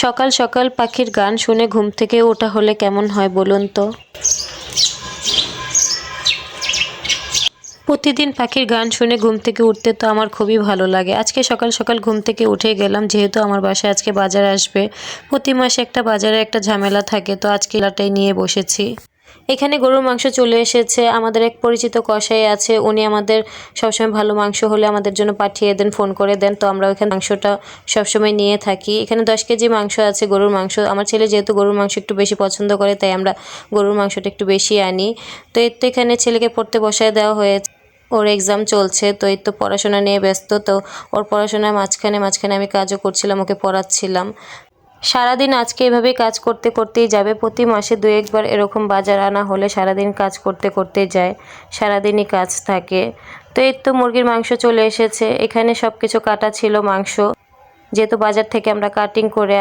সকাল সকাল পাখির গান শুনে ঘুম থেকে ওঠা হলে কেমন হয় বলুন তো। প্রতিদিন পাখির গান শুনে ঘুম থেকে উঠতে তো আমার খুবই ভালো লাগে। আজকে সকাল সকাল ঘুম থেকে উঠে গেলাম, যেহেতু আমার বাসায় আজকে বাজার আসবে। প্রতি মাসে একটা বাজারে একটা ঝামেলা থাকে, তো আজকে এলাটাই নিয়ে বসেছি। এখানে গরুর মাংস চলে এসেছে। আমাদের এক পরিচিত কসাই আছে, উনি আমাদের সবসময় ভালো মাংস হলে আমাদের জন্য পাঠিয়ে দেন, ফোন করে দেন। তো আমরা ওখানে মাংসটা সবসময় নিয়ে থাকি। এখানে 10 কেজি মাংস আছে, গরুর মাংস। আমার ছেলে যেহেতু গরুর মাংস একটু বেশি পছন্দ করে, তাই আমরা গরুর মাংসটা একটু বেশি আনি। তো এর তো এখানে ছেলেকে পড়তে বসায় দেওয়া হয়েছে, ওর এক্সাম চলছে। তো এই তো পড়াশোনা নিয়ে ব্যস্ত। তো ওর পড়াশোনার মাঝখানে আমি কাজও করছিলাম, ওকে পড়াচ্ছিলাম। সারাদিন আজকে এভাবেই কাজ করতে করতেই যাবে। প্রতি মাসে 2-1 বার এরকম বাজার আনা হলে সারাদিন কাজ করতে করতে যায়, সারাদিনই কাজ থাকে। তো এই তো মুরগির মাংস চলে এসেছে। এখানে সব কিছু কাটা ছিল মাংস, যেহেতু বাজার থেকে আমরা কাটিং করে